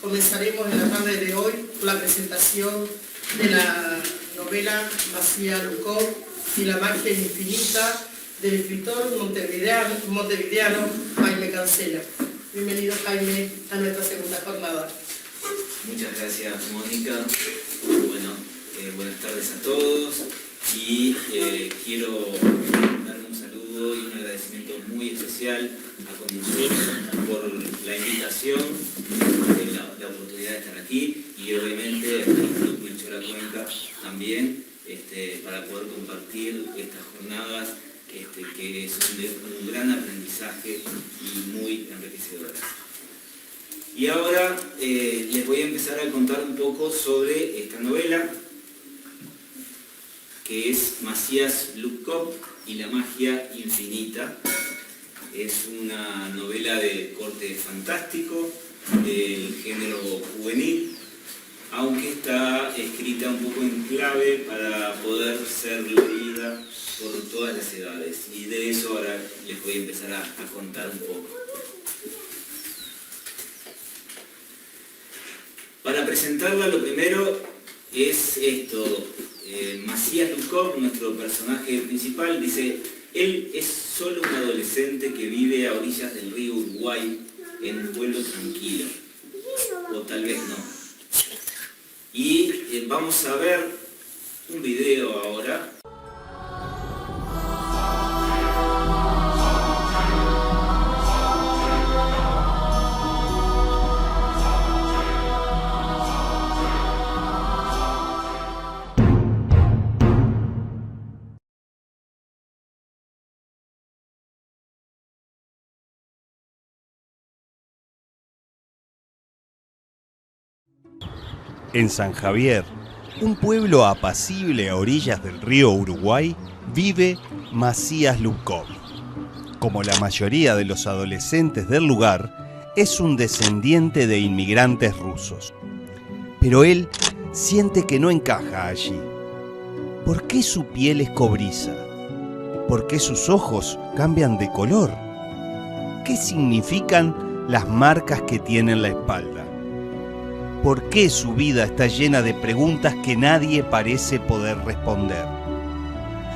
Comenzaremos en la tarde de hoy la presentación de la novela Macías Lukov y la magia infinita del escritor montevideano Jaime Cancela. Bienvenido, Jaime, a nuestra segunda jornada. Muchas gracias, Mónica. Bueno, buenas tardes a todos y quiero dar un saludo y un agradecimiento muy especial a Conducción por la invitación, la oportunidad de estar aquí y obviamente al Instituto Melchor Cuenca también para poder compartir estas jornadas que son de un gran aprendizaje y muy enriquecedoras. Y ahora les voy a empezar a contar un poco sobre esta novela, que es Macías Lukov y la magia infinita. Es una novela de corte fantástico, del género juvenil, aunque está escrita un poco en clave para poder ser leída por todas las edades. Y de eso ahora les voy a empezar a contar un poco. Para presentarla, lo primero es esto. Macías Lukov, nuestro personaje principal, dice: él es solo un adolescente que vive a orillas del río Uruguay en un pueblo tranquilo. O tal vez no. Y vamos a ver un video ahora. En San Javier, un pueblo apacible a orillas del río Uruguay, vive Macías Lukov. Como la mayoría de los adolescentes del lugar, es un descendiente de inmigrantes rusos. Pero él siente que no encaja allí. ¿Por qué su piel es cobriza? ¿Por qué sus ojos cambian de color? ¿Qué significan las marcas que tiene en la espalda? ¿Por qué su vida está llena de preguntas que nadie parece poder responder?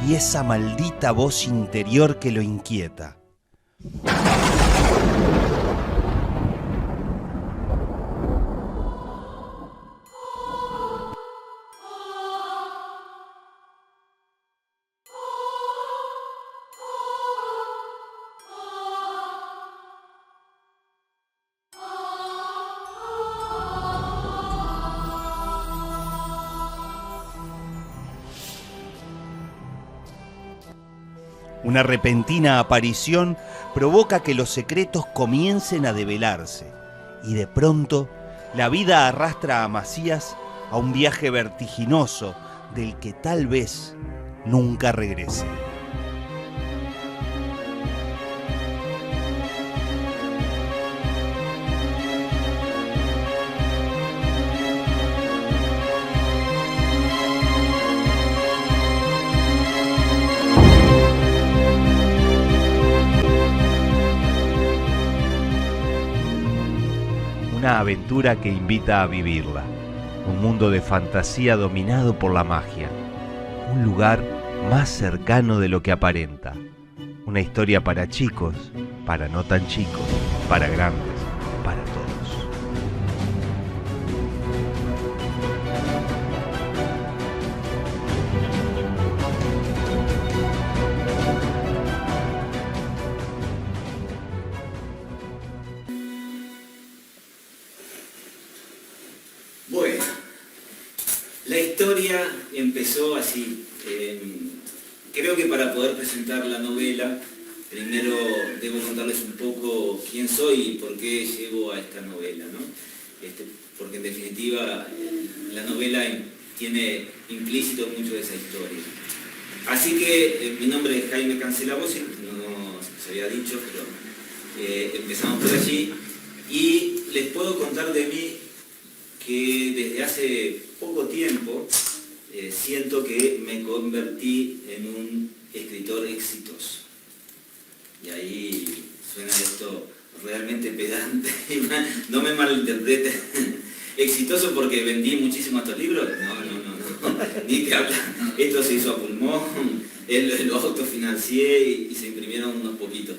Y esa maldita voz interior que lo inquieta. Una repentina aparición provoca que los secretos comiencen a develarse y de pronto la vida arrastra a Macías a un viaje vertiginoso del que tal vez nunca regrese. Una aventura que invita a vivirla, un mundo de fantasía dominado por la magia, un lugar más cercano de lo que aparenta, una historia para chicos, para no tan chicos, para grandes, para todos. Bueno, la historia empezó así. Creo que para poder presentar la novela, primero debo contarles un poco quién soy y por qué llego a esta novela, ¿no? Porque en definitiva la novela tiene implícito mucho de esa historia. Así que mi nombre es Jaime Cancela, no se había dicho, pero empezamos por allí. Y les puedo contar de mí que desde hace poco tiempo siento que me convertí en un escritor exitoso. Y ahí suena esto realmente pedante, no me malinterpreten, ¿Exitoso porque vendí muchísimo estos libros? No, ni que hablar. Esto se hizo a pulmón, lo autofinancié y se imprimieron unos poquitos.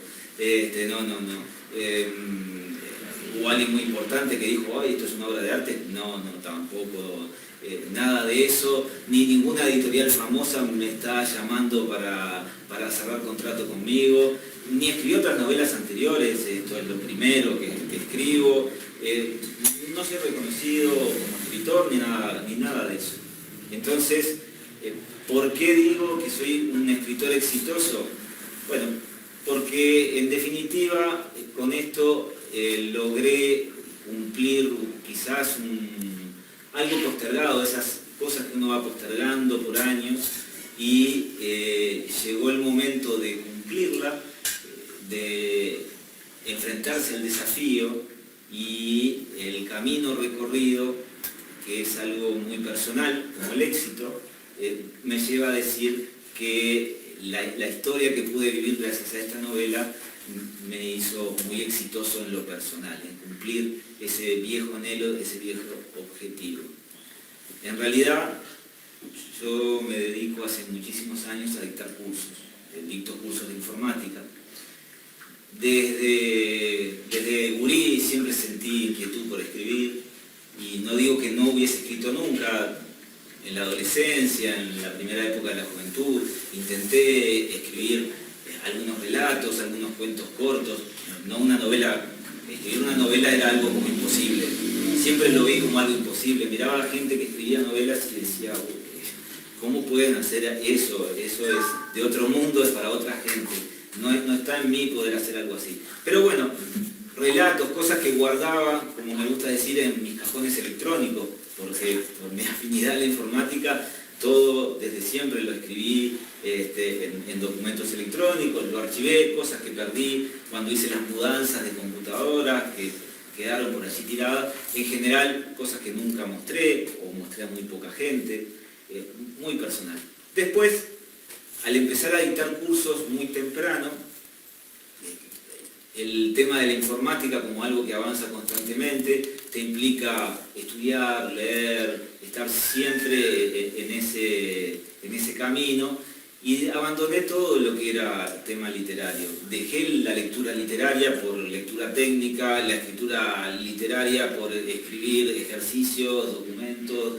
Hubo alguien muy importante que dijo, ay, esto es una obra de arte. No, tampoco. Nada de eso, ni ninguna editorial famosa me está llamando para cerrar contrato conmigo, ni escribí otras novelas anteriores, esto es lo primero que escribo. No soy reconocido como escritor ni nada de eso. Entonces, ¿por qué digo que soy un escritor exitoso? Bueno, porque en definitiva con esto logré cumplir quizás algo postergado, esas cosas que uno va postergando por años, y llegó el momento de cumplirla, de enfrentarse al desafío, y el camino recorrido, que es algo muy personal, como el éxito, me lleva a decir que la historia que pude vivir gracias a esta novela me hizo muy exitoso en lo personal, en cumplir ese viejo anhelo, ese viejo objetivo. En realidad, yo me dedico hace muchísimos años a dictar cursos, dicto cursos de informática. Desde gurí siempre sentí inquietud por escribir, y no digo que no hubiese escrito nunca. En la adolescencia, en la primera época de la juventud, intenté escribir algunos relatos, algunos cuentos cortos, no una novela. Escribir una novela era algo como imposible, siempre lo vi como algo imposible. Miraba a la gente que escribía novelas y decía, ¿cómo pueden hacer eso? Eso es de otro mundo, es para otra gente, no está en mí poder hacer algo así. Pero bueno, relatos, cosas que guardaba, como me gusta decir, en mis cajones electrónicos, porque por mi afinidad a la informática, todo desde siempre lo escribí en documentos electrónicos, lo archivé, cosas que perdí cuando hice las mudanzas de computadoras, que quedaron por allí tiradas, en general cosas que nunca mostré, o mostré a muy poca gente, muy personal. Después, al empezar a dictar cursos muy temprano, el tema de la informática como algo que avanza constantemente, te implica estudiar, leer, estar siempre en ese camino, y abandoné todo lo que era tema literario. Dejé la lectura literaria por lectura técnica, la escritura literaria por escribir ejercicios, documentos,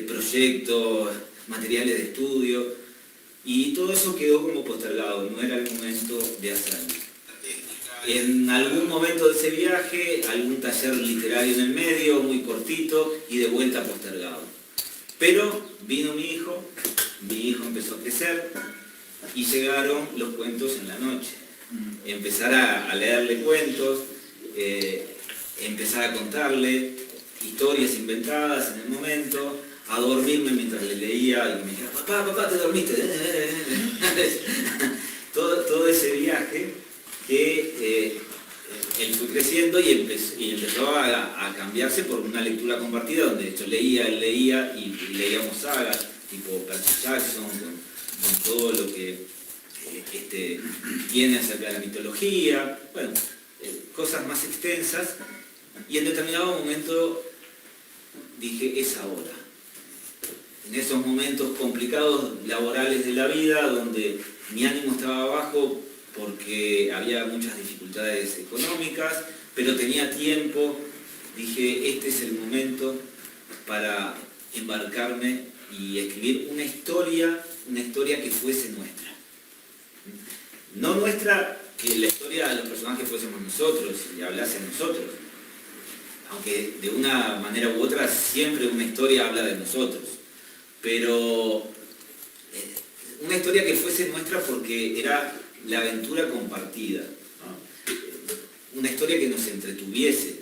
proyectos, materiales de estudio, y todo eso quedó como postergado, no era el momento de hacerlo. En algún momento de ese viaje, algún taller literario en el medio, muy cortito, y de vuelta postergado. Pero vino mi hijo empezó a crecer, y llegaron los cuentos en la noche. Empezar a leerle cuentos, empezar a contarle historias inventadas en el momento, a dormirme mientras le leía, y me decía, papá, ¿te dormiste? todo ese viaje que él fue creciendo y empezó a cambiarse por una lectura compartida, donde de hecho él leía y leíamos sagas tipo Percy Jackson, con todo lo que tiene acerca de la mitología, bueno, cosas más extensas, y en determinado momento dije, es ahora. En esos momentos complicados laborales de la vida, donde mi ánimo estaba bajo porque había muchas dificultades económicas, pero tenía tiempo, dije, este es el momento para embarcarme y escribir una historia que fuese nuestra. No nuestra, que la historia de los personajes fuésemos nosotros y hablase a nosotros, aunque de una manera u otra siempre una historia habla de nosotros, pero una historia que fuese nuestra porque era la aventura compartida, ¿no? Una historia que nos entretuviese,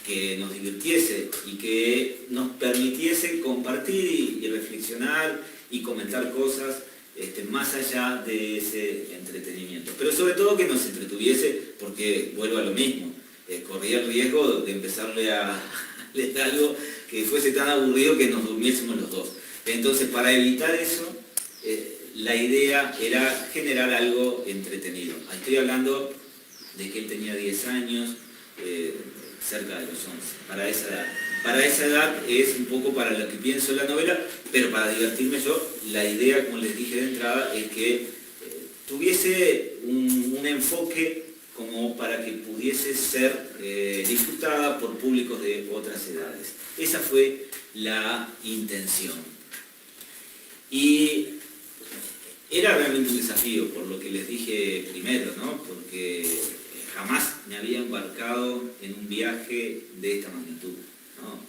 que nos divirtiese y que nos permitiese compartir y reflexionar y comentar cosas más allá de ese entretenimiento. Pero sobre todo que nos entretuviese, porque vuelvo a lo mismo, corría el riesgo de empezarle a leer algo que fuese tan aburrido que nos durmiésemos los dos. Entonces, para evitar eso, la idea era generar algo entretenido. Estoy hablando de que él tenía 10 años, cerca de los 11, para esa edad. para esa edad es un poco para lo que pienso en la novela, pero para divertirme yo, la idea, como les dije de entrada, es que tuviese un enfoque como para que pudiese ser disfrutada por públicos de otras edades. Esa fue la intención. Y era realmente un desafío, por lo que les dije primero, ¿no? Porque jamás me había embarcado en un viaje de esta magnitud, ¿no?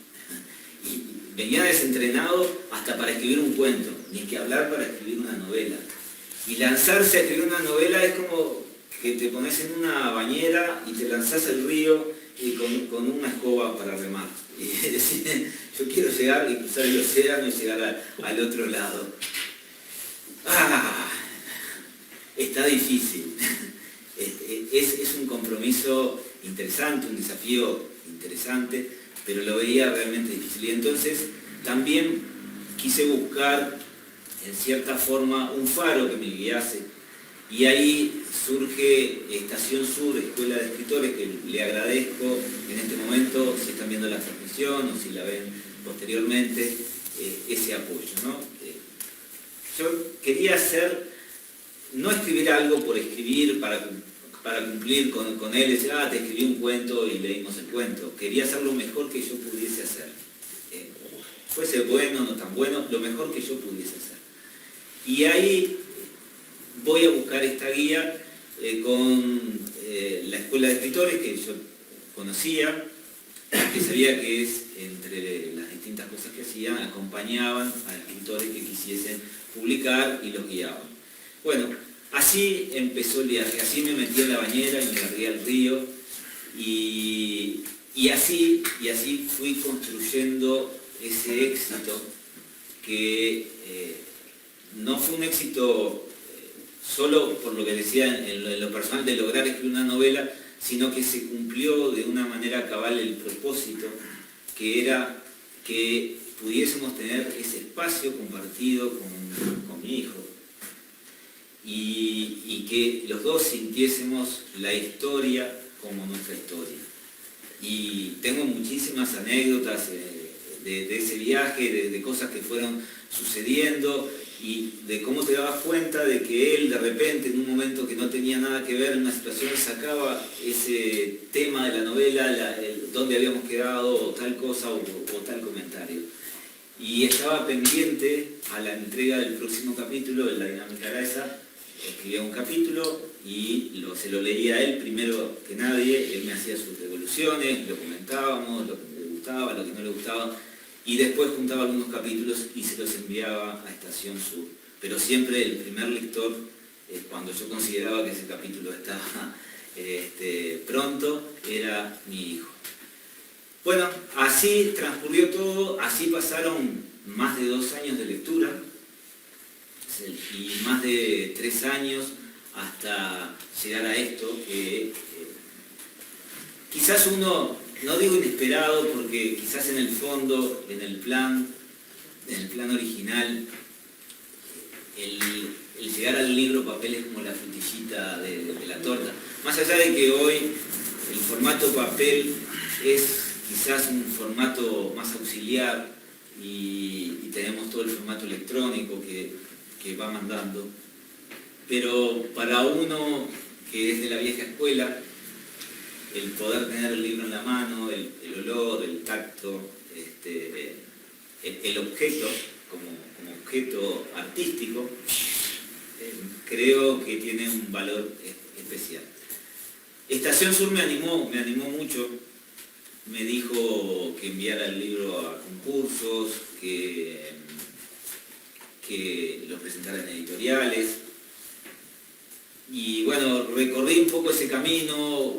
Y venía desentrenado hasta para escribir un cuento, ni que hablar para escribir una novela. Y lanzarse a escribir una novela es como que te pones en una bañera y te lanzás al río y con una escoba para remar. Y decir, yo quiero llegar y cruzar el océano y llegar al otro lado. Está difícil. Es un compromiso interesante, un desafío interesante, pero lo veía realmente difícil. Y entonces también quise buscar, en cierta forma, un faro que me guiase. Y ahí surge Estación Sur, Escuela de Escritores, que le agradezco en este momento, si están viendo la transmisión o si la ven posteriormente, ese apoyo, ¿no? Yo quería no escribir algo por escribir, para cumplir con él, decir, te escribí un cuento y leímos el cuento. Quería hacer lo mejor que yo pudiese hacer. Fuese bueno o no tan bueno, lo mejor que yo pudiese hacer. Y ahí voy a buscar esta guía con la Escuela de Escritores, que yo conocía, que sabía que entre las distintas cosas que hacían, acompañaban a escritores que quisiesen publicar y los guiaban. Bueno, así empezó el viaje, así me metí en la bañera y me largué al río, y así fui construyendo ese éxito que no fue un éxito solo por lo que decía en lo personal de lograr escribir una novela, sino que se cumplió de una manera cabal el propósito, que era que pudiésemos tener ese espacio compartido con mi hijo y que los dos sintiésemos la historia como nuestra historia. Y tengo muchísimas anécdotas de ese viaje, de cosas que fueron sucediendo y de cómo te dabas cuenta de que él de repente en un momento que no tenía nada que ver en una situación sacaba ese tema de la novela, dónde habíamos quedado o tal cosa o tal comentario. Y estaba pendiente a la entrega del próximo capítulo, de la dinámica era esa, escribía un capítulo y se lo leía a él primero que nadie, él me hacía sus devoluciones, lo comentábamos, lo que le gustaba, lo que no le gustaba, y después juntaba algunos capítulos y se los enviaba a Estación Sur. Pero siempre el primer lector, cuando yo consideraba que ese capítulo estaba pronto, era mi hijo. Bueno, así transcurrió todo, así pasaron más de 2 años de lectura y más de 3 años hasta llegar a esto que quizás uno, no digo inesperado, porque quizás en el fondo, en el plan original, el llegar al libro papel es como la frutillita de la torta. Más allá de que hoy el formato papel es quizás un formato más auxiliar y tenemos todo el formato electrónico que va mandando, pero para uno que es de la vieja escuela, el poder tener el libro en la mano, el olor, el tacto, el objeto como objeto artístico, creo que tiene un valor especial. Estación Sur me animó mucho, me dijo que enviara el libro a concursos, que lo presentara en editoriales, y bueno, recorrí un poco ese camino.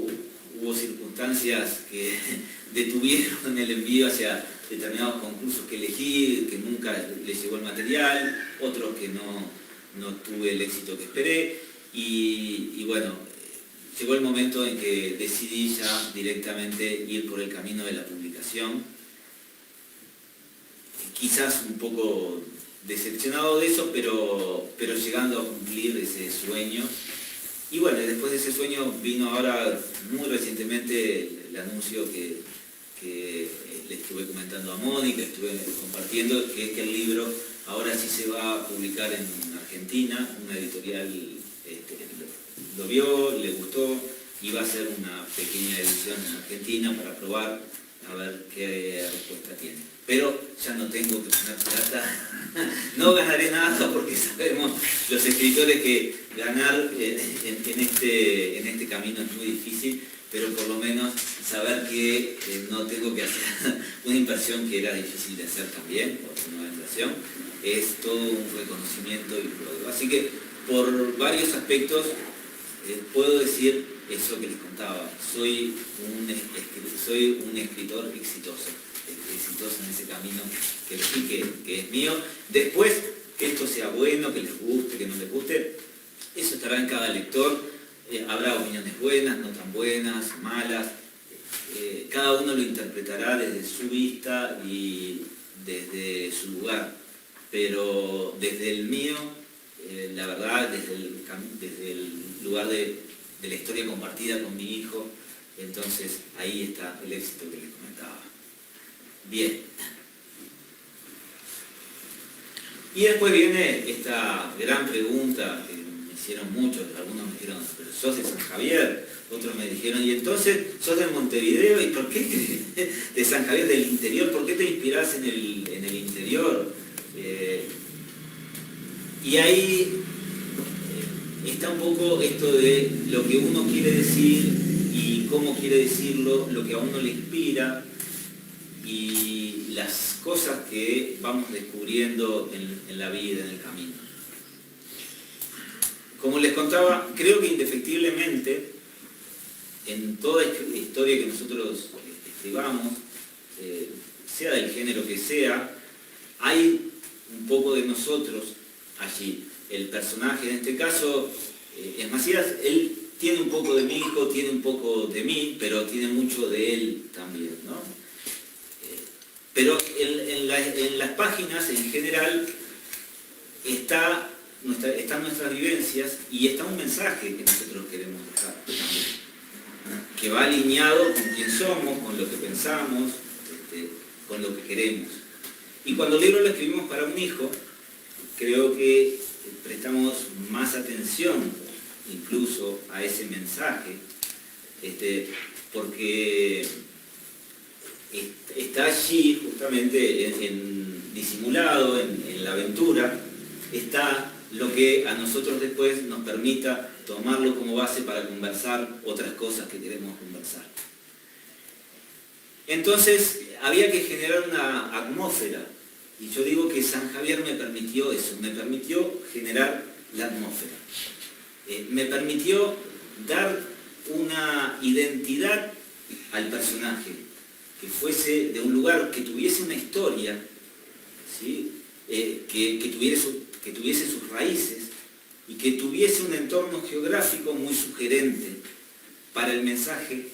Hubo circunstancias que detuvieron el envío hacia determinados concursos que elegí, que nunca les llegó el material, otros que no tuve el éxito que esperé, y bueno, llegó el momento en que decidí ya directamente ir por el camino de la publicación, quizás un poco decepcionado de eso, pero llegando a cumplir ese sueño. Y bueno, después de ese sueño vino ahora muy recientemente el anuncio que les estuve comentando comentando a Mónica, estuve compartiendo, que es que el libro ahora sí se va a publicar en Argentina, una editorial lo vio, le gustó, y va a hacer una pequeña edición en Argentina para probar a ver qué respuesta tiene. Pero ya no tengo que poner plata, no ganaré nada porque sabemos los escritores que ganar en este camino es muy difícil, pero por lo menos saber que no tengo que hacer una inversión que era difícil de hacer también, por una inversión, es todo un reconocimiento y un logro. Así que por varios aspectos puedo decir eso que les contaba, soy un escritor exitoso en ese camino que elegí, que es mío. Después, que esto sea bueno, que les guste, que no les guste, eso estará en cada lector. Habrá opiniones buenas, no tan buenas, malas. Cada uno lo interpretará desde su vista y desde su lugar. Pero desde el mío, la verdad, desde el lugar de la historia compartida con mi hijo, entonces ahí está el éxito que les comentaba. Bien. Y después viene esta gran pregunta que me hicieron muchos, algunos me dijeron, pero sos de San Javier, otros me dijeron, y entonces sos de Montevideo, ¿y por qué de San Javier, del interior? ¿Por qué te inspirás en el interior? Y ahí está un poco esto de lo que uno quiere decir y cómo quiere decirlo, lo que a uno le inspira y las cosas que vamos descubriendo en la vida, en el camino. Como les contaba, creo que indefectiblemente en toda historia que nosotros escribamos, sea del género que sea, hay un poco de nosotros allí. El personaje, en este caso, es Macías, él tiene un poco de mi hijo, tiene un poco de mí, pero tiene mucho de él también, ¿no? Pero en las páginas, en general, están nuestras vivencias y está un mensaje que nosotros queremos dejar también, que va alineado con quién somos, con lo que pensamos, con lo que queremos. Y cuando el libro lo escribimos para un hijo, creo que prestamos más atención incluso a ese mensaje, porque está allí justamente disimulado en la aventura, está lo que a nosotros después nos permita tomarlo como base para conversar otras cosas que queremos conversar. Entonces había que generar una atmósfera. Y yo digo que San Javier me permitió eso, me permitió generar la atmósfera. Me permitió dar una identidad al personaje, que fuese de un lugar, que tuviese una historia, ¿sí? que tuviese sus raíces y que tuviese un entorno geográfico muy sugerente para el mensaje,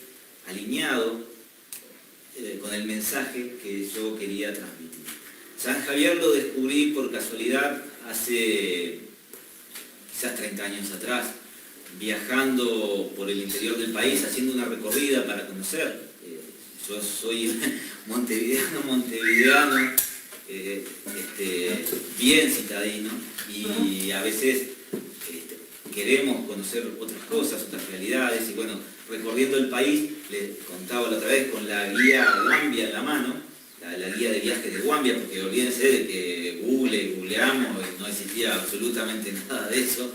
alineado con el mensaje que yo quería transmitir. San Javier lo descubrí por casualidad hace quizás 30 años atrás, viajando por el interior del país, haciendo una recorrida para conocer. Yo soy montevideano, bien citadino, y a veces queremos conocer otras cosas, otras realidades, y bueno, recorriendo el país, les contaba la otra vez con la guía Guambia en la mano, la guía de viaje de Guambia, porque olvídense de que googleamos, no existía absolutamente nada de eso,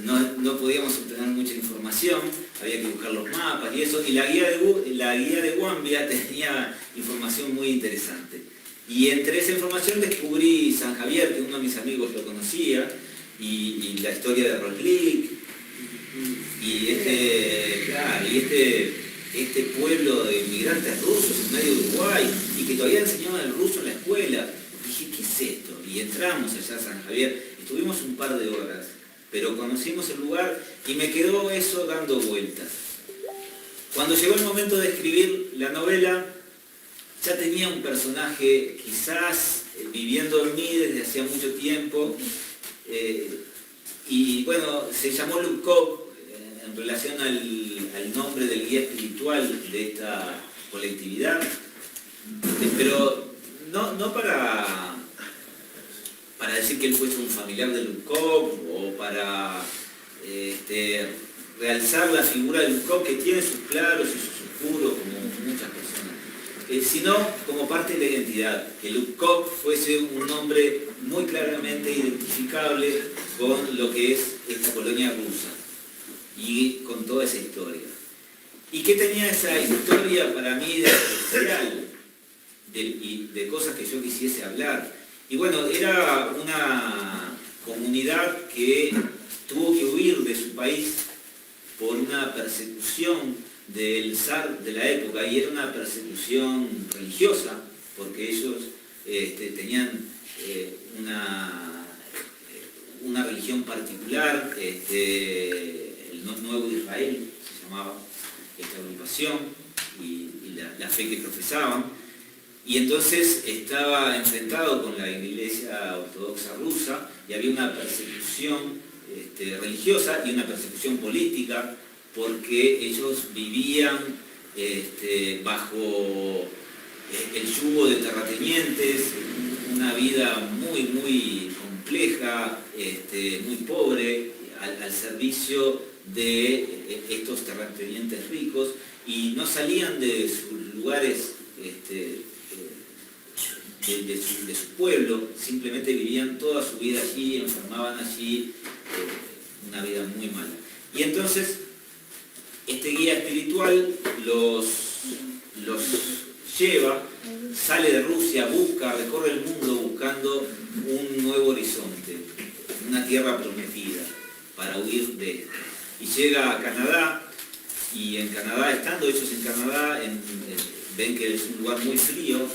no podíamos obtener mucha información, había que buscar los mapas y eso, y la guía de Guambia tenía información muy interesante. Y entre esa información descubrí San Javier, que uno de mis amigos lo conocía, y la historia de Roslik, y este pueblo de inmigrantes rusos en medio de Uruguay, y que todavía enseñaban el ruso en la escuela. Dije, ¿qué es esto? Y entramos allá a San Javier, estuvimos un par de horas, pero conocimos el lugar y me quedó eso dando vueltas. Cuando llegó el momento de escribir la novela, ya tenía un personaje quizás viviendo en mí desde hacía mucho tiempo, y bueno, se llamó Lubkov en relación al nombre del guía espiritual de esta colectividad, Pero no para decir que él fuese un familiar de Lubkov o para realzar la figura de Lubkov, que tiene sus claros y sus oscuros como muchas personas, sino como parte de la identidad, que Lubkov fuese un hombre muy claramente identificable con lo que es esta colonia rusa y con toda esa historia. ¿Y qué tenía esa historia para mí de especial? Y de cosas que yo quisiese hablar. Y bueno, era una comunidad que tuvo que huir de su país por una persecución del zar de la época, y era una persecución religiosa, porque ellos tenían una religión particular, el Nuevo Israel se llamaba esta agrupación, y la fe que profesaban. Y entonces estaba enfrentado con la Iglesia Ortodoxa rusa, y había una persecución religiosa y una persecución política, porque ellos vivían bajo el yugo de terratenientes, una vida muy, muy compleja, muy pobre, al servicio de estos terratenientes ricos, y no salían de sus lugares de su pueblo, simplemente vivían toda su vida allí, enfermaban allí, una vida muy mala. Y entonces, este guía espiritual los lleva, sale de Rusia, recorre el mundo buscando un nuevo horizonte, una tierra prometida, para huir de esto. Y llega a Canadá, y en Canadá, estando ellos en Canadá, ven que es un lugar muy frío,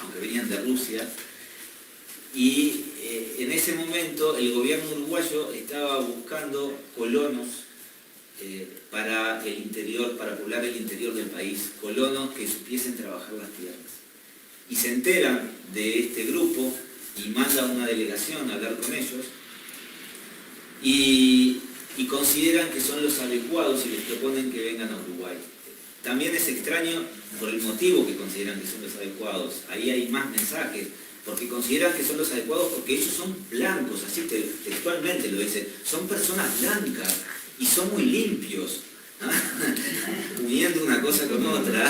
aunque venían de Rusia, y en ese momento el gobierno uruguayo estaba buscando colonos para el interior, para poblar el interior del país, colonos que supiesen trabajar las tierras. Y se enteran de este grupo y mandan una delegación a hablar con ellos, y consideran que son los adecuados y les proponen que vengan a Uruguay. También es extraño por el motivo que consideran que son los adecuados. Ahí hay más mensajes, porque consideran que son los adecuados porque ellos son blancos, así textualmente lo dice, son personas blancas y son muy limpios, uniendo una cosa con otra,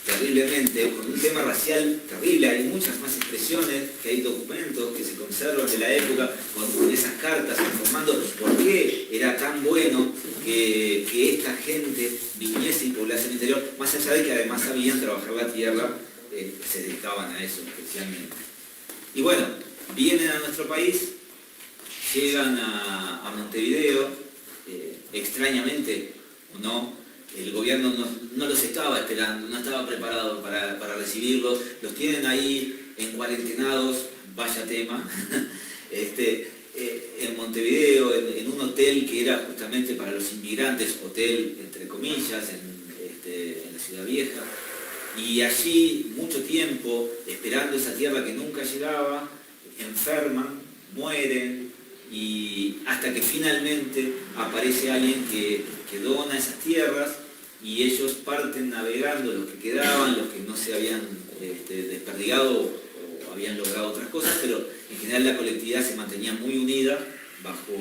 terriblemente, con un tema racial terrible. Hay muchas más expresiones, que hay documentos que se conservan de la época, con esas cartas informando por qué era tan bueno que esta gente viniese y poblase el interior, más allá de que además sabían trabajar la tierra, se dedicaban a eso especialmente. Y bueno, vienen a nuestro país, llegan a Montevideo, extrañamente o no, el gobierno no los estaba esperando, no estaba preparado para recibirlos, los tienen ahí en cuarentenados, vaya tema, en Montevideo, en un hotel que era justamente para los inmigrantes, hotel entre comillas, en la Ciudad Vieja, y allí mucho tiempo esperando esa tierra que nunca llegaba, enferman, mueren, y hasta que finalmente aparece alguien que dona esas tierras, y ellos parten navegando, los que quedaban, los que no se habían desperdigado o habían logrado otras cosas, pero en general la colectividad se mantenía muy unida bajo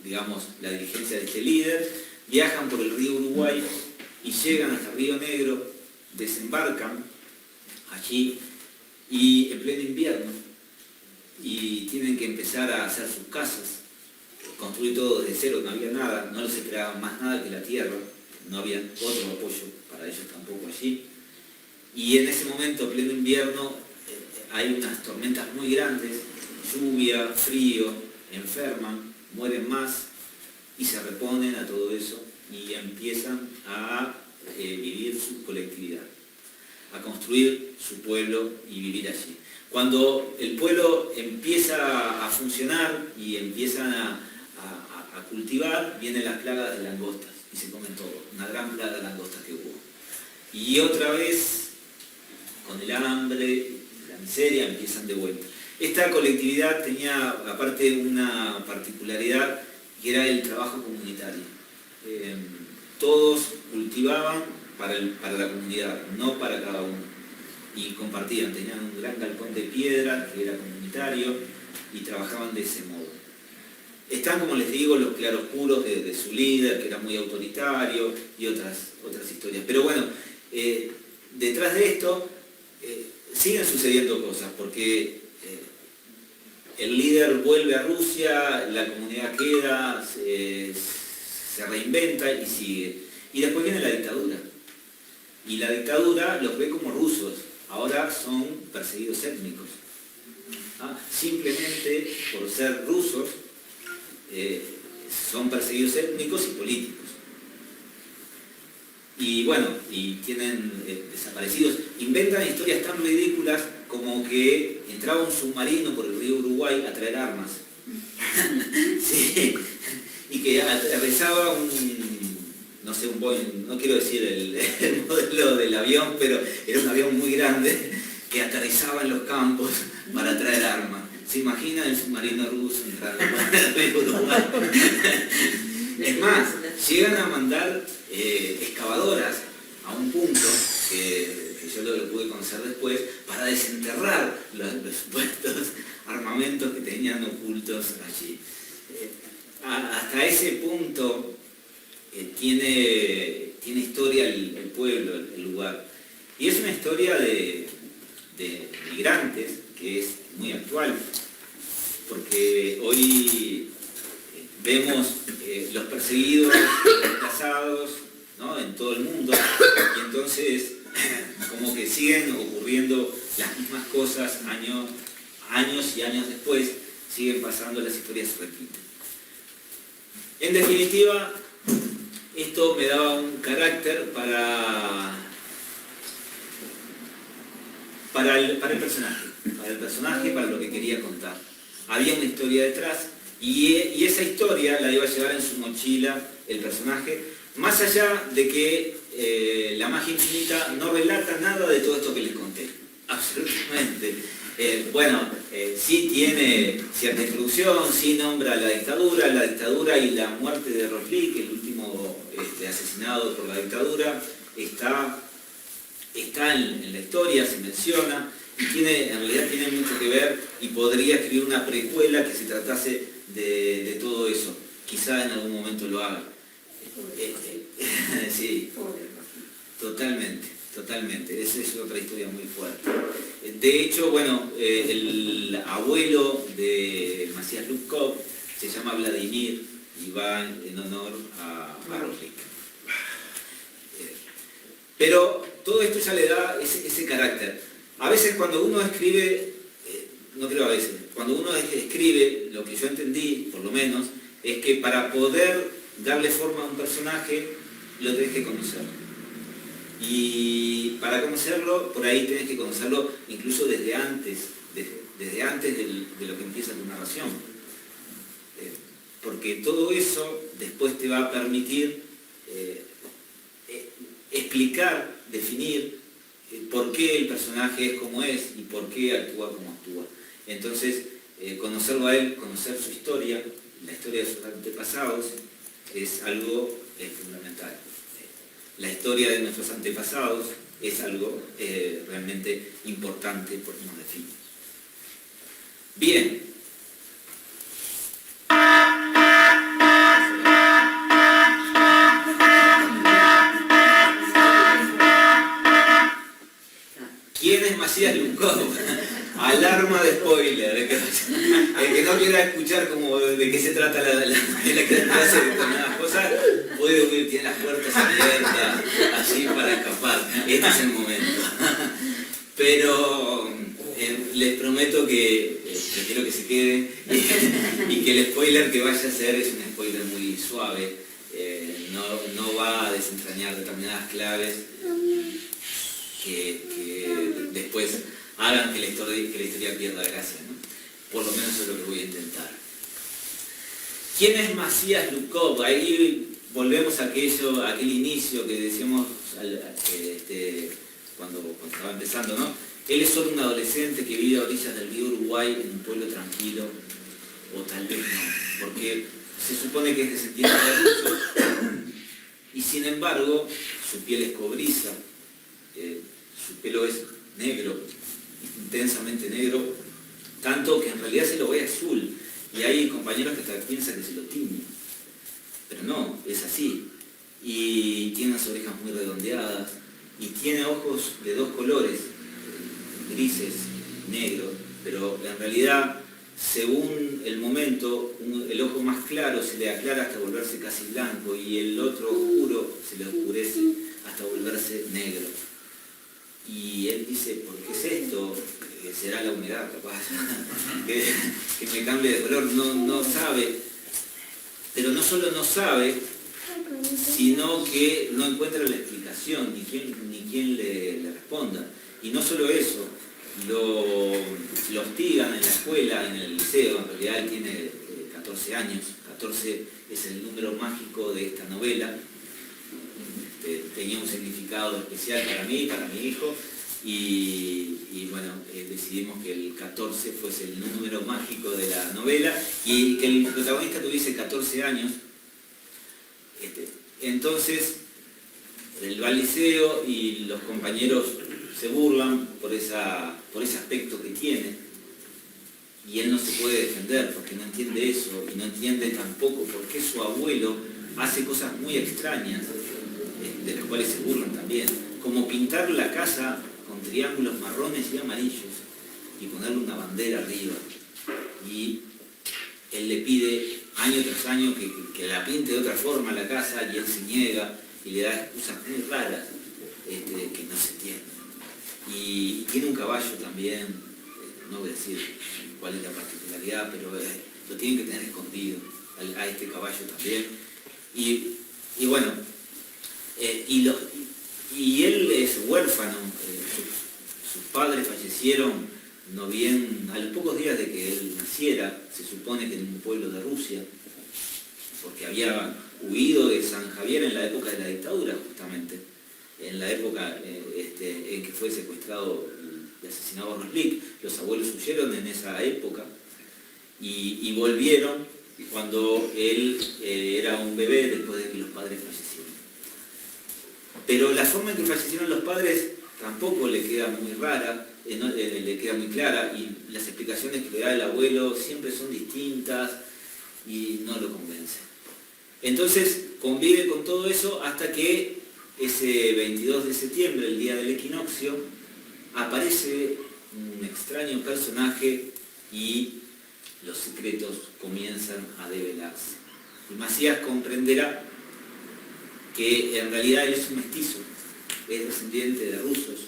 digamos, la dirigencia de este líder. Viajan por el río Uruguay y llegan hasta Río Negro, desembarcan allí, y en pleno invierno, y tienen que empezar a hacer sus casas, construir todo desde cero, no había nada, no les esperaban más nada que la tierra, no había otro apoyo para ellos tampoco allí. Y en ese momento, pleno invierno, hay unas tormentas muy grandes, lluvia, frío, enferman, mueren más, y se reponen a todo eso y empiezan a vivir su colectividad, a construir su pueblo y vivir allí. Cuando el pueblo empieza a funcionar y empiezan a cultivar, vienen las plagas de langostas y se comen todo, una gran plaga de langostas que hubo. Y otra vez, con el hambre, la miseria, empiezan de vuelta. Esta colectividad tenía aparte una particularidad, que era el trabajo comunitario. Todos cultivaban para la comunidad, no para cada uno. Y compartían, tenían un gran galpón de piedra que era comunitario y trabajaban de ese modo. Están, como les digo, los claroscuros de su líder, que era muy autoritario, y otras historias. Pero bueno, detrás de esto siguen sucediendo cosas, porque el líder vuelve a Rusia, la comunidad queda, se reinventa y sigue. Y después viene la dictadura. Y la dictadura los ve como rusos, ahora son perseguidos étnicos. Simplemente por ser rusos, son perseguidos étnicos y políticos. Y bueno, y tienen desaparecidos. Inventan historias tan ridículas como que entraba un submarino por el río Uruguay a traer armas. Sí. Y que aterrizaba no sé, un Boeing, no quiero decir el modelo del avión, pero era un avión muy grande que aterrizaba en los campos para traer armas. ¿Se imaginan el submarino ruso entrando por el río Uruguay? Es más, llegan a mandar excavadoras a un punto que yo lo pude conocer después para desenterrar los supuestos armamentos que tenían ocultos allí. Hasta ese punto tiene historia el pueblo, el lugar. Y es una historia de migrantes que es muy actual, porque hoy vemos los perseguidos, desplazados, ¿no?, en todo el mundo, y entonces como que siguen ocurriendo las mismas cosas años y años después, siguen pasando, las historias se repiten. En definitiva, esto me daba un carácter para el personaje, para lo que quería contar. Había una historia detrás y esa historia la iba a llevar en su mochila el personaje, más allá de que la magia infinita no relata nada de todo esto que les conté. Absolutamente. Sí tiene cierta introducción, sí nombra la dictadura y la muerte de Roslik, el último asesinado por la dictadura, está en la historia, se menciona, y en realidad tiene mucho que ver, y podría escribir una precuela que se tratase de todo eso. Quizá en algún momento lo haga. Sí, totalmente. Esa es otra historia muy fuerte. De hecho, bueno, el abuelo de Masías Lubkov se llama Vladimir y va en honor a Roslik. Pero todo esto ya le da ese carácter. A veces cuando uno escribe, cuando uno escribe, lo que yo entendí, por lo menos, es que para poder darle forma a un personaje, lo tenés que conocer. Y para conocerlo, por ahí tenés que conocerlo incluso desde antes de lo que empieza tu narración. Porque todo eso después te va a permitir explicar, definir por qué el personaje es como es y por qué actúa como actúa. Entonces, conocerlo a él, conocer su historia, la historia de sus antepasados, es algo fundamental. La historia de nuestros antepasados es algo realmente importante porque nos define. Bien. ¿Quién es Masías Lubkov? Alarma de spoiler. El que no quiera escuchar como de qué se trata la que hace determinadas cosas, puede huir, tiene las puertas abiertas, así para escapar. Este es el momento. Pero les prometo que quiero que se queden y que el spoiler que vaya a hacer es un spoiler muy suave. No va a desentrañar determinadas claves que después hagan que la historia pierda gracia, ¿no? Por lo menos eso es lo que voy a intentar. ¿Quién es Masías Lubkov? Ahí volvemos a aquel inicio que decíamos cuando estaba empezando, ¿no? Él es solo un adolescente que vive a orillas del río Uruguay en un pueblo tranquilo, o tal vez no, porque se supone que es descendiente de rusos, y sin embargo su piel es cobriza, su pelo es negro, intensamente negro, tanto que en realidad se lo ve azul, y hay compañeros que hasta piensan que se lo tiñe, pero no, es así, y tiene unas orejas muy redondeadas, y tiene ojos de dos colores, grises, negros, pero en realidad, según el momento, el ojo más claro se le aclara hasta volverse casi blanco, y el otro oscuro se le oscurece hasta volverse negro. Y él dice, ¿por qué es esto? ¿Será la humedad capaz? que me cambie de color, no sabe. Pero no solo no sabe, sino que no encuentra la explicación, ni quién le responda. Y no solo eso, lo hostigan en la escuela, en el liceo, en realidad él tiene 14 años, 14 es el número mágico de esta novela. Tenía un significado especial para mí y para mi hijo, y bueno, decidimos que el 14 fuese el número mágico de la novela y que el protagonista tuviese 14 años. Entonces, él va al liceo y los compañeros se burlan por ese aspecto que tiene, y él no se puede defender porque no entiende eso, y no entiende tampoco por qué su abuelo hace cosas muy extrañas, de las cuales se burlan también, como pintar la casa con triángulos marrones y amarillos y ponerle una bandera arriba. Y él le pide año tras año que la pinte de otra forma la casa, y él se niega y le da excusas muy raras que no se entienden. Y tiene un caballo también, no voy a decir cuál es la particularidad, pero lo tienen que tener escondido a este caballo también. Y bueno, y él es huérfano, sus padres fallecieron no bien a los pocos días de que él naciera, se supone que en un pueblo de Rusia, porque había huido de San Javier en la época de la dictadura, justamente, en la época en que fue secuestrado y asesinado Roslik. Los abuelos huyeron en esa época y volvieron cuando él era un bebé, después de que los padres fallecieron. Pero la forma en que fallecieron los padres tampoco le queda muy rara, le queda muy clara, y las explicaciones que le da el abuelo siempre son distintas y no lo convence. Entonces convive con todo eso hasta que ese 22 de septiembre, el día del equinoccio, aparece un extraño personaje y los secretos comienzan a develarse. Y Macías comprenderá que en realidad él es un mestizo, es descendiente de rusos,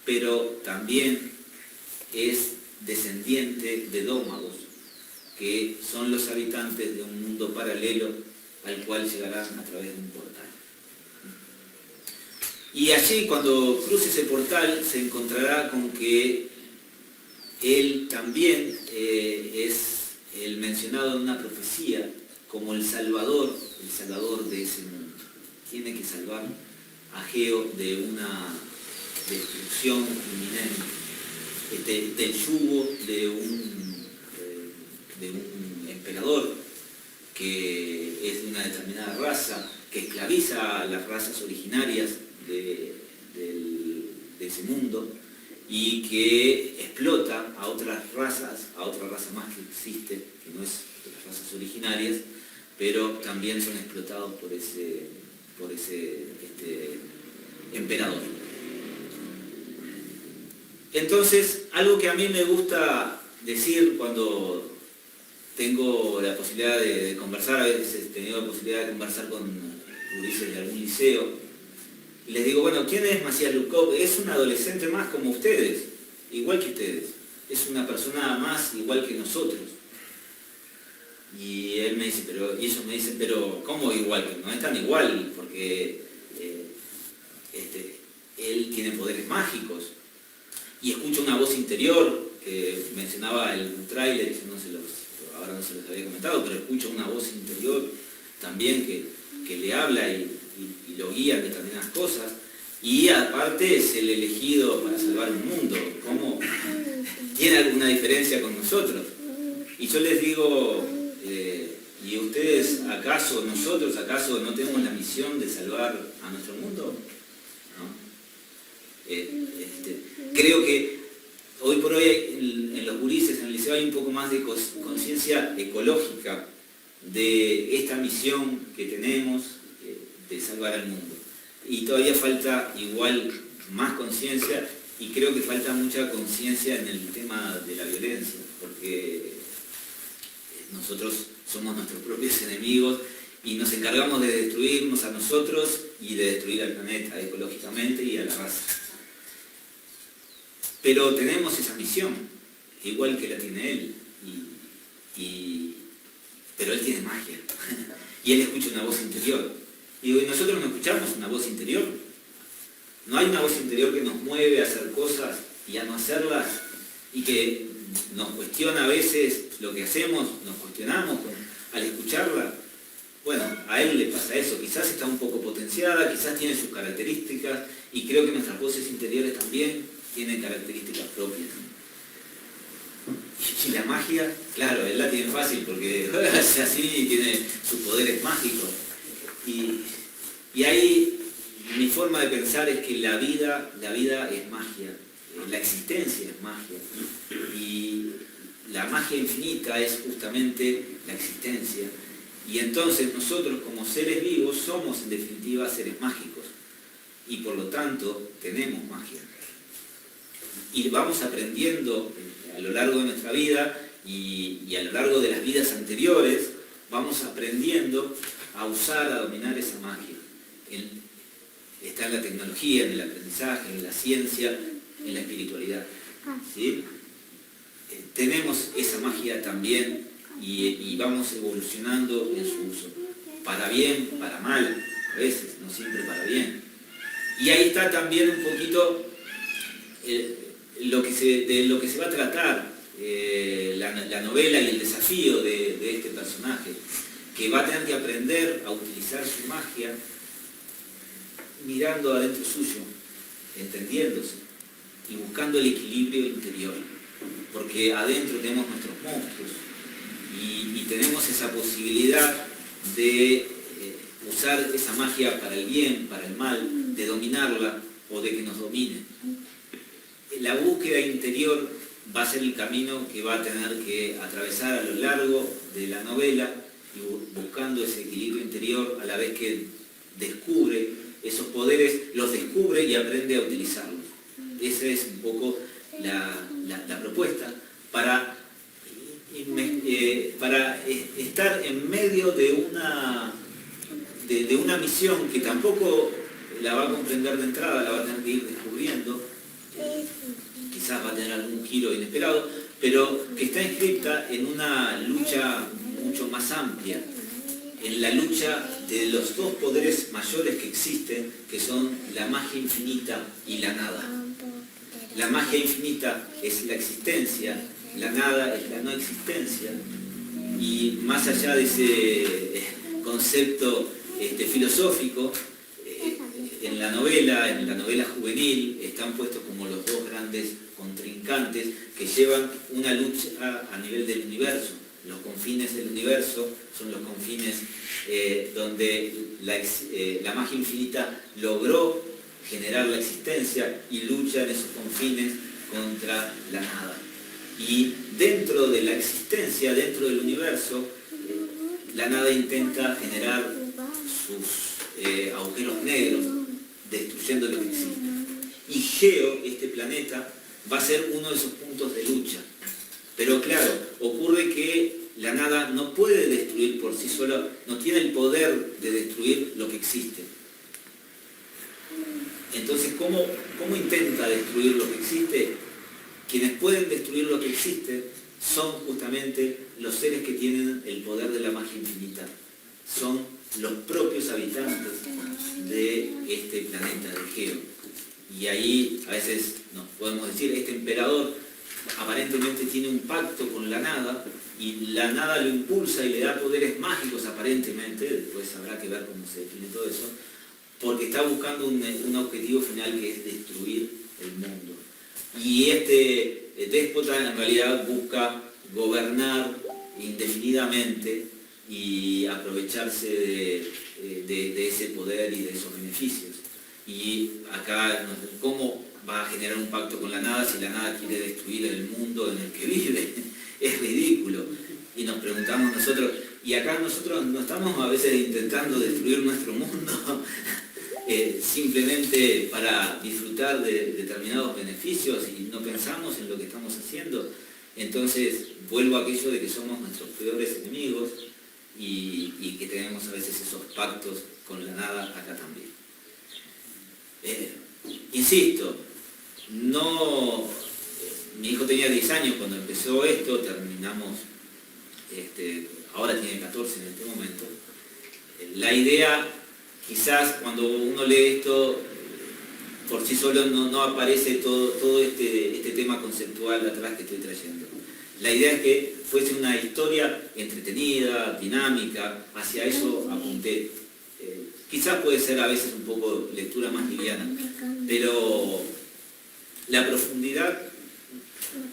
pero también es descendiente de dómagos, que son los habitantes de un mundo paralelo al cual llegarán a través de un portal. Y allí, cuando cruce ese portal, se encontrará con que él también es el mencionado en una profecía como el salvador de ese mundo. Tiene que salvar a Geo de una destrucción inminente, del yugo de un emperador que es de una determinada raza, que esclaviza a las razas originarias de ese mundo y que explota a otras razas, a otra raza más que existe, que no es de las razas originarias, pero también son explotados por ese emperador. Entonces, algo que a mí me gusta decir cuando tengo la posibilidad de conversar, a veces he tenido la posibilidad de conversar con gurises de algún liceo, y les digo, bueno, ¿quién es Macías Lubkov? Es un adolescente más como ustedes, igual que ustedes, es una persona más igual que nosotros. Y él me dice, y ellos me dicen, pero ¿cómo igual? Que no es tan igual, porque él tiene poderes mágicos. Y escucho una voz interior, que mencionaba el tráiler, y ahora no se los había comentado, pero escucho una voz interior también que le habla y lo guía en determinadas cosas. Y aparte es el elegido para salvar un mundo. ¿Cómo tiene alguna diferencia con nosotros? Y yo les digo, ¿Y ustedes acaso, nosotros acaso no tenemos la misión de salvar a nuestro mundo? ¿No? Creo que hoy por hoy en los gurises, en el liceo, hay un poco más de conciencia ecológica de esta misión que tenemos de salvar al mundo. Y todavía falta igual más conciencia, y creo que falta mucha conciencia en el tema de la violencia, porque nosotros somos nuestros propios enemigos y nos encargamos de destruirnos a nosotros y de destruir al planeta ecológicamente y a la raza. Pero tenemos esa misión, igual que la tiene él, pero él tiene magia y él escucha una voz interior. Y nosotros no escuchamos una voz interior. No hay una voz interior que nos mueve a hacer cosas y a no hacerlas, y que nos cuestiona a veces lo que hacemos, nos cuestionamos al escucharla. Bueno, a él le pasa eso, quizás está un poco potenciada, quizás tiene sus características, y creo que nuestras voces interiores también tienen características propias. Y la magia, claro, él la tiene fácil porque es así y tiene sus poderes mágicos. Y ahí mi forma de pensar es que la vida es magia, la existencia es magia. Y la magia infinita es justamente la existencia. Y entonces nosotros como seres vivos somos en definitiva seres mágicos. Y por lo tanto tenemos magia. Y vamos aprendiendo a lo largo de nuestra vida y a lo largo de las vidas anteriores, vamos aprendiendo a usar, a dominar esa magia. Está en la tecnología, en el aprendizaje, en la ciencia, en la espiritualidad. ¿Sí? Tenemos esa magia también y vamos evolucionando en su uso. Para bien, para mal, a veces, no siempre para bien. Y ahí está también un poquito de lo que se va a tratar la novela y el desafío de este personaje, que va a tener que aprender a utilizar su magia mirando adentro suyo, entendiéndose y buscando el equilibrio interior, porque adentro tenemos nuestros monstruos y tenemos esa posibilidad de usar esa magia para el bien, para el mal, de dominarla o de que nos domine. La búsqueda interior va a ser el camino que va a tener que atravesar a lo largo de la novela, y buscando ese equilibrio interior a la vez que descubre esos poderes, los descubre y aprende a utilizarlos. Esa es un poco la propuesta para estar en medio de una misión que tampoco la va a comprender de entrada, la va a tener que ir descubriendo. Quizás va a tener algún giro inesperado, pero que está inscrita en una lucha mucho más amplia, en la lucha de los dos poderes mayores que existen, que son la magia infinita y la nada. La magia infinita es la existencia, la nada es la no existencia, y más allá de ese concepto filosófico, en la novela juvenil, están puestos como los dos grandes contrincantes que llevan una lucha a nivel del universo. Los confines del universo son los confines donde la magia infinita logró generar la existencia y lucha en esos confines contra la nada. Y dentro de la existencia, dentro del universo, la nada intenta generar sus agujeros negros, destruyendo lo que existe. Y Geo, este planeta, va a ser uno de esos puntos de lucha. Pero claro, ocurre que la nada no puede destruir por sí sola, no tiene el poder de destruir lo que existe. Entonces, ¿cómo intenta destruir lo que existe? Quienes pueden destruir lo que existe son justamente los seres que tienen el poder de la magia infinita. Son los propios habitantes de este planeta de Geo. Y ahí a veces nos podemos decir, este emperador aparentemente tiene un pacto con la nada, y la nada lo impulsa y le da poderes mágicos aparentemente, después habrá que ver cómo se define todo eso, porque está buscando un objetivo final, que es destruir el mundo. Y este déspota en realidad busca gobernar indefinidamente y aprovecharse de ese poder y de esos beneficios. Y acá, ¿cómo va a generar un pacto con la nada si la nada quiere destruir el mundo en el que vive? Es ridículo. Y nos preguntamos nosotros, y acá nosotros no estamos a veces intentando destruir nuestro mundo simplemente para disfrutar de determinados beneficios y no pensamos en lo que estamos haciendo. Entonces vuelvo a aquello de que somos nuestros peores enemigos y que tenemos a veces esos pactos con la nada acá también. Insisto, no, mi hijo tenía 10 años cuando empezó esto, terminamos, ahora tiene 14 en este momento. La idea, quizás cuando uno lee esto, por sí solo no aparece todo este tema conceptual atrás que estoy trayendo. La idea es que fuese una historia entretenida, dinámica, hacia eso apunté. Quizás puede ser a veces un poco lectura más liviana, pero la profundidad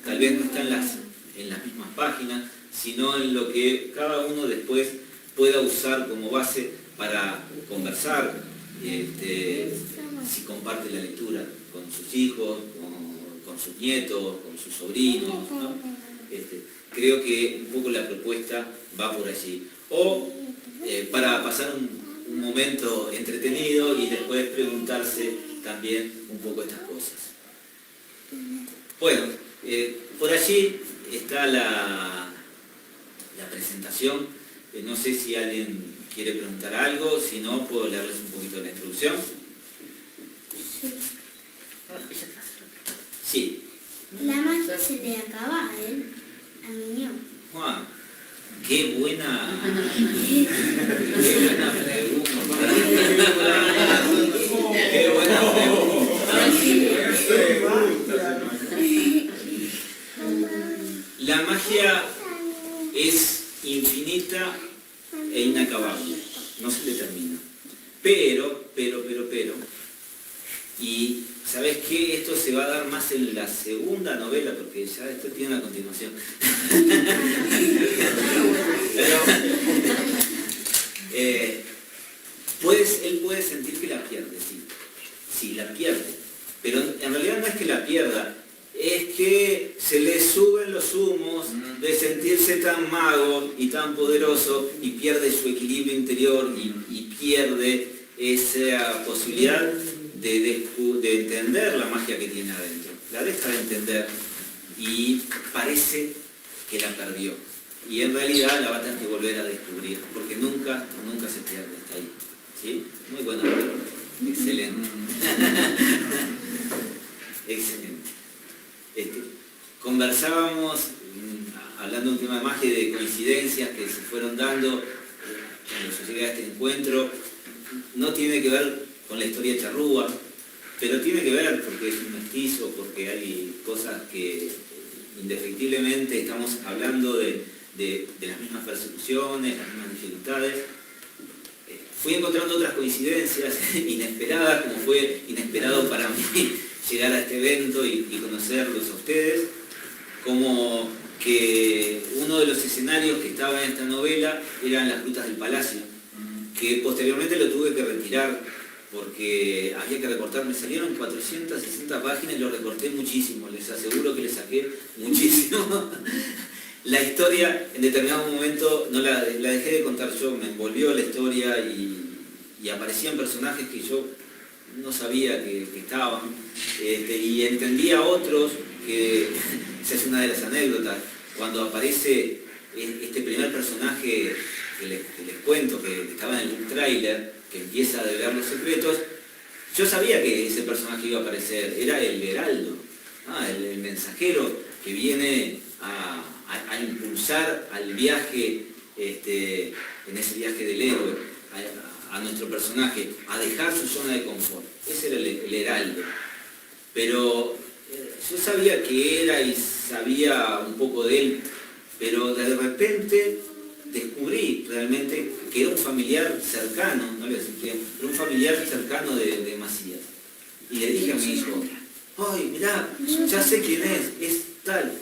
tal vez no está en las mismas páginas, sino en lo que cada uno después pueda usar como base para conversar, si comparte la lectura con sus hijos, con sus nietos, con sus sobrinos, ¿no? Creo que un poco la propuesta va por allí. O para pasar un momento entretenido y después preguntarse también un poco estas cosas. Bueno, por allí está la presentación. No sé si alguien quiere preguntar algo, si no, puedo leerles un poquito la introducción. Sí. La magia se le acaba a él, a mí no. Juan, qué buena pregunta. Qué buena pregunta. La magia es infinita e inacabable, no se le termina. Pero, y ¿sabes qué? Esto se va a dar más en la segunda novela, porque ya esto tiene una continuación. Él puede sentir que la pierde, sí, la pierde. Pero en realidad no es que la pierda, es que se le suben los humos de sentirse tan mago y tan poderoso y pierde su equilibrio interior y pierde esa posibilidad de entender la magia que tiene adentro. La deja de entender y parece que la perdió. Y en realidad la va a tener que volver a descubrir, porque nunca se pierde, está ahí. ¿Sí? Muy buena pregunta. Excelente. Excelente. Conversábamos, hablando de un tema de magia, de coincidencias que se fueron dando cuando yo llegué a este encuentro. No tiene que ver con la historia de Charrúa, pero tiene que ver porque es un mestizo, porque hay cosas que indefectiblemente estamos hablando de las mismas persecuciones, las mismas dificultades. Fui encontrando otras coincidencias inesperadas, como fue inesperado para mí llegar a este evento y conocerlos a ustedes, como que uno de los escenarios que estaba en esta novela eran las grutas del Palacio, que posteriormente lo tuve que retirar porque había que recortar, me salieron 460 páginas y lo recorté muchísimo, les aseguro que le saqué muchísimo. La historia en determinado momento no la dejé de contar yo, me envolvió la historia y aparecían personajes que yo no sabía que estaban, y entendí a otros, que esa es una de las anécdotas, cuando aparece este primer personaje que les cuento, que estaba en el tráiler, que empieza a develar los secretos. Yo sabía que ese personaje iba a aparecer, era el Heraldo, el mensajero que viene a impulsar al viaje, en ese viaje del héroe, a nuestro personaje, a dejar su zona de confort. Ese era el Heraldo. Pero yo sabía que era y sabía un poco de él, pero de repente descubrí realmente que era un familiar cercano, no le voy a decir quién, pero un familiar cercano de Macías. Y le dije a mi hijo, ¡ay, mirá, ya sé quién es tal!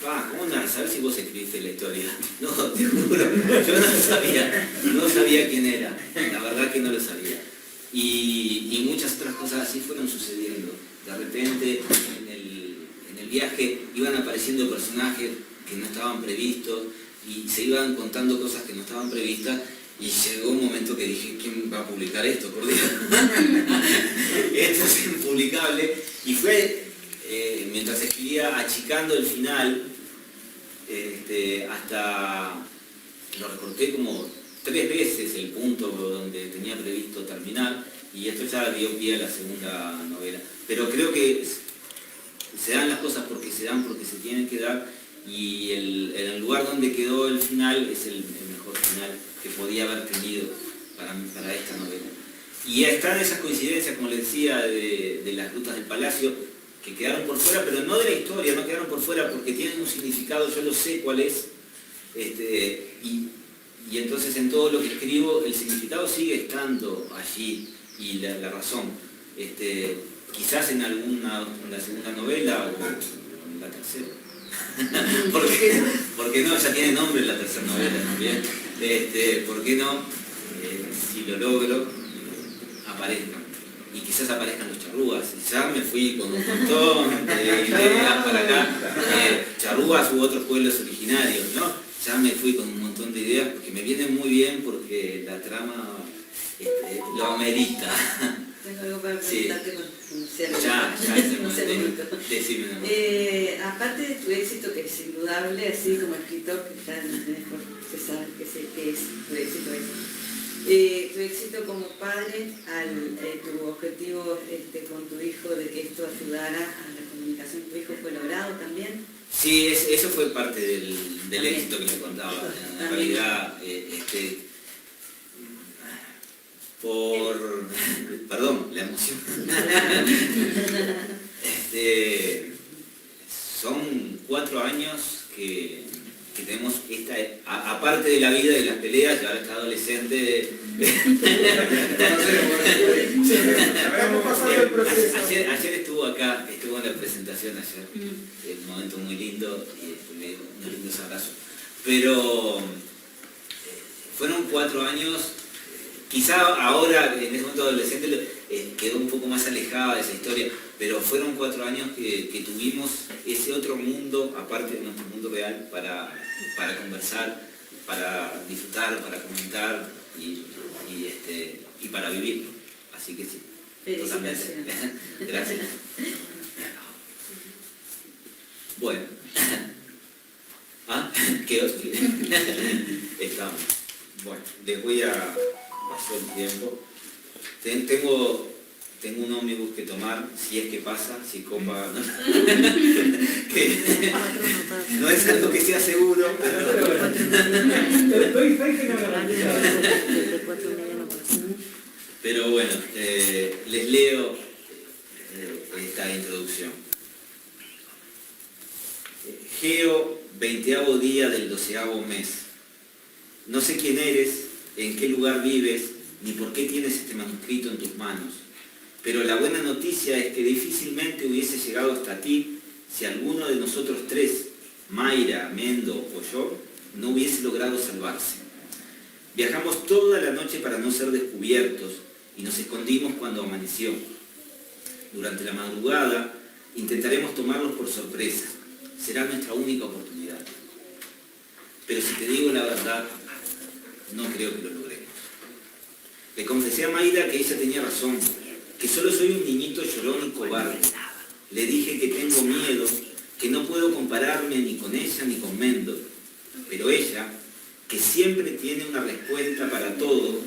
papá, ¿cómo andas a saber si vos escribiste la historia? No, te juro, yo no sabía quién era, la verdad que no lo sabía. Y muchas otras cosas así fueron sucediendo. De repente en el viaje iban apareciendo personajes que no estaban previstos y se iban contando cosas que no estaban previstas, y llegó un momento que dije, ¿quién va a publicar esto, por Dios? Esto es impublicable. Y fue, mientras escribía, achicando el final, hasta lo recorté como 3 veces el punto donde tenía previsto terminar, y esto ya dio pie a la segunda novela. Pero creo que se dan las cosas porque se dan, porque se tienen que dar, y el lugar donde quedó el final es el mejor final que podía haber tenido para esta novela. Y están esas coincidencias, como les decía, de las rutas del palacio, que quedaron por fuera, pero no de la historia, no quedaron por fuera porque tienen un significado, yo lo sé cuál es, y entonces en todo lo que escribo el significado sigue estando allí, y la razón. Quizás en la segunda novela o en la tercera. porque no, ya tiene nombre la tercera novela también. ¿Por qué no? Si lo logro, aparezcan. Y quizás aparezcan los charrúas. Ya me fui con un montón de ideas para acá. Charrúas u otros pueblos originarios, ¿no? Ya me fui con un montón de ideas porque me vienen muy bien, porque la trama lo amerita. Tengo algo para Sí. preguntarte con Luciano. Ya, Un segundito. Decime, amor. Aparte de tu éxito, que es indudable, así como escritor, que ya mejor se sabe que es tu éxito ese. Tu éxito como padre, tu objetivo con tu hijo de que esto ayudara a la comunicación, ¿tu hijo fue logrado también? Sí, eso fue parte del También. éxito que les contaba. En También. realidad, perdón, la emoción. Son 4 años que tenemos aparte de la vida y de las peleas, y ahora está adolescente. Ayer estuvo acá, estuvo en la presentación ayer, un momento muy lindo y me dio unos lindos abrazos. Pero fueron 4 años, quizá ahora en ese momento adolescente quedó un poco más alejada de esa historia, pero fueron 4 años que tuvimos ese otro mundo, aparte de nuestro mundo real, para conversar, para disfrutar, para comentar y para vivir. Así que sí, totalmente. Gracias. Bueno. ¿Ah? ¿Qué otro? Estamos. Bueno, les voy a pasar el tiempo. Tengo un ómnibus que tomar, si es que pasa, si copa, ¿no? Que no es algo que sea seguro, pero bueno, les leo esta introducción. Geo, 20º día del 12º mes. No sé quién eres, en qué lugar vives, ni por qué tienes este manuscrito en tus manos. Pero la buena noticia es que difícilmente hubiese llegado hasta ti si alguno de nosotros 3, Mayra, Mendo o yo, no hubiese logrado salvarse. Viajamos toda la noche para no ser descubiertos y nos escondimos cuando amaneció. Durante la madrugada intentaremos tomarlos por sorpresa. Será nuestra única oportunidad. Pero si te digo la verdad, no creo que lo logremos. Le confesé a Mayra que ella tenía razón, que solo soy un niñito llorón y cobarde. Le dije que tengo miedo, que no puedo compararme ni con ella ni con Mendo. Pero ella, que siempre tiene una respuesta para todo,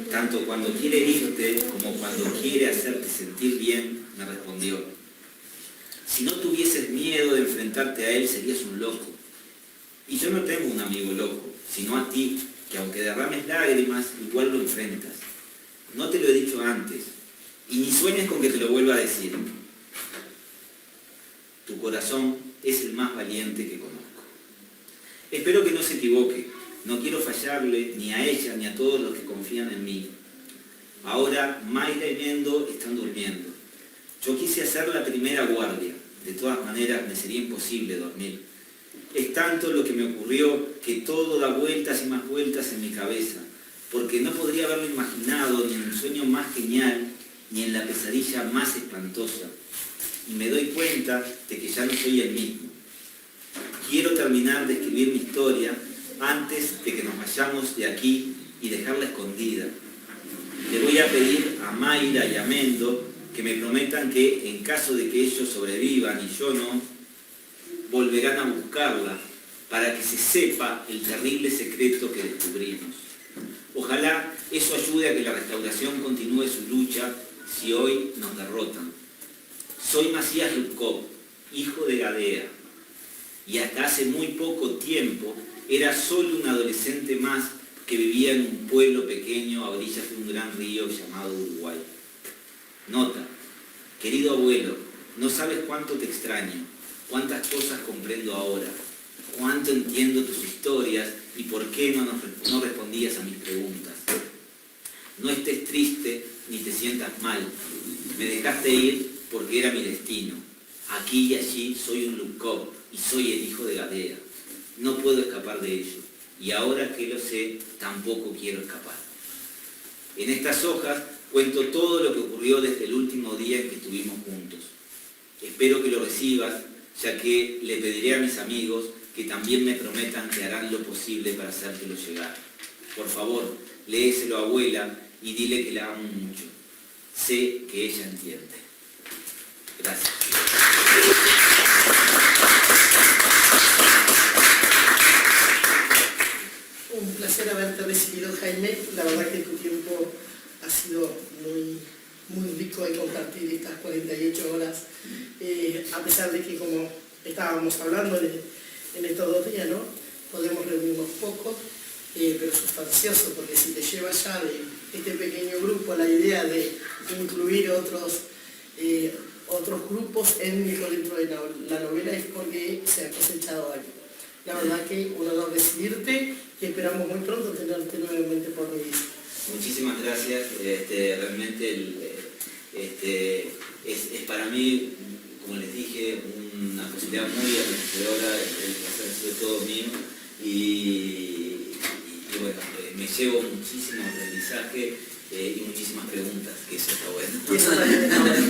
tanto cuando quiere herirte como cuando quiere hacerte sentir bien, me respondió: si no tuvieses miedo de enfrentarte a él, serías un loco. Y yo no tengo un amigo loco, sino a ti, que aunque derrames lágrimas, igual lo enfrentas. No te lo he dicho antes, y ni sueñes con que te lo vuelva a decir. Tu corazón es el más valiente que conozco. Espero que no se equivoque. No quiero fallarle ni a ella ni a todos los que confían en mí. Ahora Mayra y Mendo están durmiendo. Yo quise hacer la primera guardia. De todas maneras me sería imposible dormir. Es tanto lo que me ocurrió que todo da vueltas y más vueltas en mi cabeza, porque no podría haberlo imaginado ni en un sueño más genial, ni en la pesadilla más espantosa. Y me doy cuenta de que ya no soy el mismo. Quiero terminar de escribir mi historia antes de que nos vayamos de aquí y dejarla escondida. Le voy a pedir a Mayra y a Mendo que me prometan que, en caso de que ellos sobrevivan y yo no, volverán a buscarla para que se sepa el terrible secreto que descubrimos. Ojalá eso ayude a que la restauración continúe su lucha si hoy nos derrotan. Soy Macías Lubkov, hijo de Gadea, y hasta hace muy poco tiempo era solo un adolescente más que vivía en un pueblo pequeño a orillas de un gran río llamado Uruguay. Nota, querido abuelo, no sabes cuánto te extraño, cuántas cosas comprendo ahora, cuánto entiendo tus historias y por qué no respondías a mis preguntas. No estés triste ni te sientas mal, me dejaste ir porque era mi destino. Aquí y allí soy un Lubkov y soy el hijo de Gadea. No puedo escapar de ello, y ahora que lo sé, tampoco quiero escapar. En estas hojas cuento todo lo que ocurrió desde el último día en que estuvimos juntos. Espero que lo recibas, ya que le pediré a mis amigos que también me prometan que harán lo posible para hacértelo llegar. Por favor, léeselo a abuela y dile que la amo mucho. Sé que ella entiende. Gracias. Un placer haberte recibido, Jaime. La verdad que tu tiempo ha sido muy rico de compartir estas 48 horas, a pesar de que, como estábamos hablando en estos 2 días, ¿no? Podemos reunirnos poco, pero sustancioso, porque si te lleva ya de este pequeño grupo la idea de incluir otros grupos étnicos dentro de la novela, es porque se ha cosechado algo. La verdad que un honor recibirte y esperamos muy pronto tenerte nuevamente por mi vida. Muchísimas gracias. Realmente es para mí, como les dije, una posibilidad muy enriquecedora, el placer ha sido todo mío y bueno, me llevo muchísimo aprendizaje y muchísimas preguntas, que eso está bueno. Y eso también está bueno.